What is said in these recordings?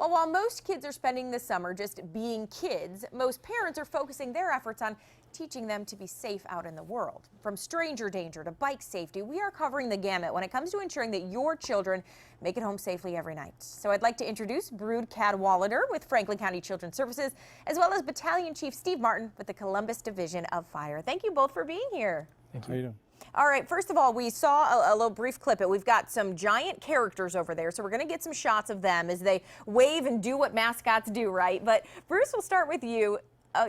Well, while most kids are spending the summer just being kids, most parents are focusing their efforts on teaching them to be safe out in the world. From stranger danger to bike safety, we are covering the gamut when it comes to ensuring that your children make it home safely every night. So I'd like to introduce Brood Cadwallader with Franklin County Children's Services, as well as Battalion Chief Steve Martin with the Columbus Division of Fire. Thank you both for being here. Thank you. How you doing? All right, first of all, we saw a little brief clip. We've got some giant characters over there, so we're going to get some shots of them as they wave and do what mascots do, right? But Bruce, we'll start with you.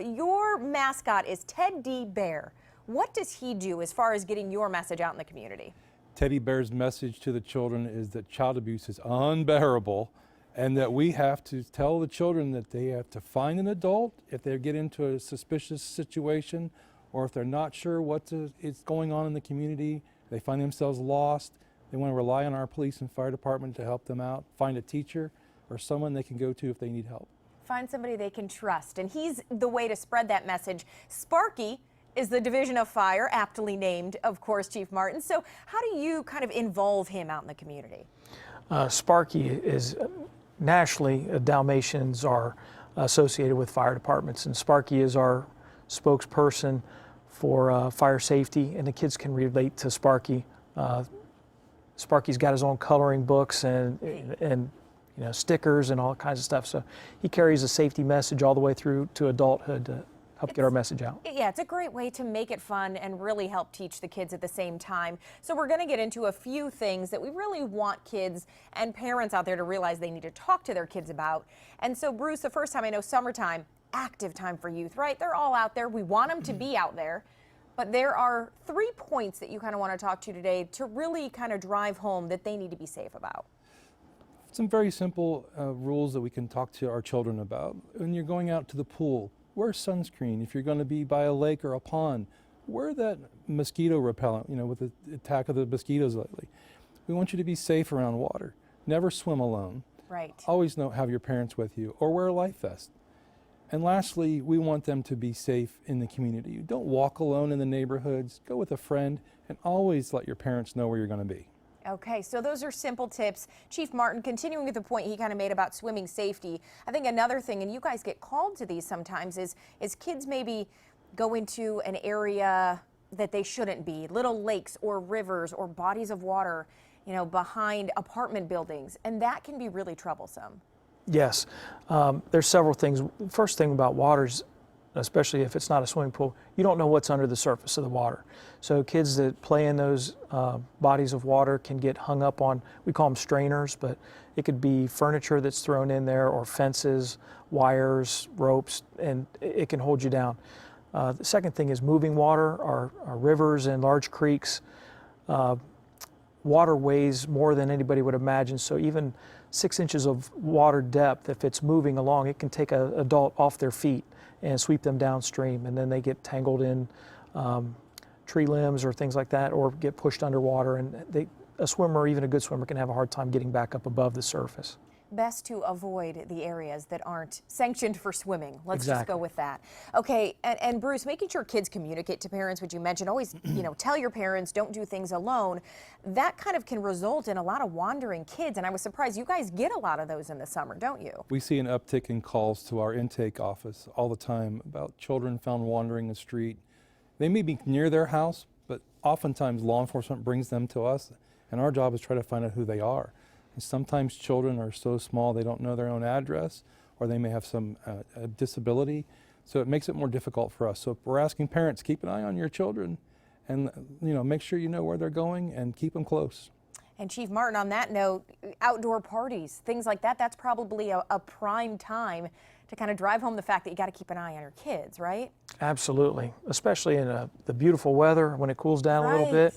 Your mascot is Teddy Bear. What does he do as far as getting your message out in the community? Teddy Bear's message to the children is that child abuse is unbearable and that we have to tell the children that they have to find an adult if they get into a suspicious situation, or if they're not sure what is going on in the community, they find themselves lost, they want to rely on our police and fire department to help them out, find a teacher or someone they can go to if they need help. Find somebody they can trust, and he's the way to spread that message. Sparky is the Division of Fire, aptly named, of course, Chief Martin. So how do you kind of involve him out in the community? Sparky is nationally, Dalmatians are associated with fire departments, and Sparky is our spokesperson for fire safety, and the kids can relate to Sparky. Sparky's got his own coloring books and you know, stickers and all kinds of stuff. So he carries a safety message all the way through to adulthood to help get our message out. Yeah, it's a great way to make it fun and really help teach the kids at the same time. So we're going to get into a few things that we really want kids and parents out there to realize they need to talk to their kids about. And so Bruce, the first time, I know summertime, active time for youth, right? They're all out there. We want them to be out there. But there are 3 points that you kind of want to talk to today to really kind of drive home that they need to be safe about. Some very simple rules that we can talk to our children about. When you're going out to the pool, wear sunscreen. If you're going to be by a lake or a pond, wear that mosquito repellent, you know, with the attack of the mosquitoes lately. We want you to be safe around water. Never swim alone. Right. Always have your parents with you, or wear a life vest. And lastly, we want them to be safe in the community. Don't walk alone in the neighborhoods. Go with a friend, and always let your parents know where you're going to be. Okay, so those are simple tips. Chief Martin, continuing with the point he kind of made about swimming safety, I think another thing, and you guys get called to these sometimes, is kids maybe go into an area that they shouldn't be, little lakes or rivers or bodies of water, you know, behind apartment buildings, and that can be really troublesome. Yes, there's several things. First thing about waters, especially if it's not a swimming pool, you don't know what's under the surface of the water. So kids that play in those bodies of water can get hung up on, we call them strainers, but it could be furniture that's thrown in there or fences, wires, ropes, and it can hold you down. The second thing is moving water, our rivers and large creeks. Water weighs more than anybody would imagine, so even 6 inches of water depth, if it's moving along, it can take an adult off their feet and sweep them downstream, and then they get tangled in tree limbs or things like that, or get pushed underwater, and a swimmer, even a good swimmer, can have a hard time getting back up above the surface. Best to avoid the areas that aren't sanctioned for swimming. Let's just go with that. Okay, and Bruce, making sure kids communicate to parents, which you mentioned, always, you know, tell your parents, don't do things alone. That kind of can result in a lot of wandering kids, and I was surprised you guys get a lot of those in the summer, don't you? We see an uptick in calls to our intake office all the time about children found wandering the street. They may be near their house, but oftentimes law enforcement brings them to us, and our job is to try to find out who they are. And sometimes children are so small they don't know their own address, or they may have some disability, so it makes it more difficult for us. So we're asking parents, keep an eye on your children, and make sure you know where they're going and keep them close. And Chief Martin, on that note, outdoor parties, things like that, that's probably a prime time to kind of drive home the fact that you got to keep an eye on your kids, right? Absolutely, especially in the beautiful weather when it cools down a little bit.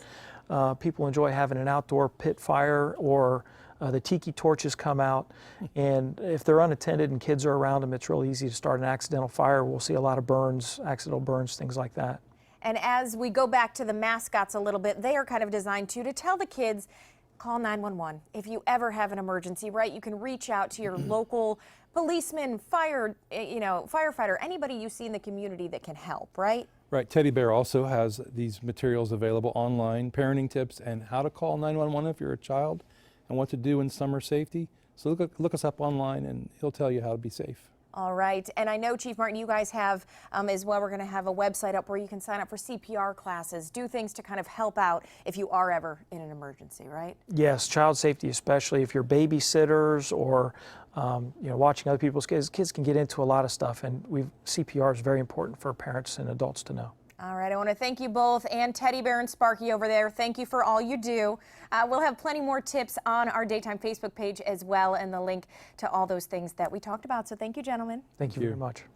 People enjoy having an outdoor pit fire, or the tiki torches come out, and if they're unattended and kids are around them, it's real easy to start an accidental fire. We'll see a lot of burns, accidental burns, things like that. And as we go back to the mascots a little bit, they are kind of designed to tell the kids, call 911. If you ever have an emergency, right, you can reach out to your local policeman, firefighter, anybody you see in the community that can help, right? Right. Teddy Bear also has these materials available online, parenting tips and how to call 911 if you're a child and what to do in summer safety. So look us up online, and he'll tell you how to be safe. All right, and I know, Chief Martin, you guys have as well, we're going to have a website up where you can sign up for CPR classes, do things to kind of help out if you are ever in an emergency, right? Yes, child safety, especially if you're babysitters or watching other people's kids. Kids can get into a lot of stuff, and CPR is very important for parents and adults to know. All right, I want to thank you both, and Teddy Bear and Sparky over there. Thank you for all you do. We'll have plenty more tips on our Daytime Facebook page as well, and the link to all those things that we talked about. So thank you, gentlemen. Thank you very much.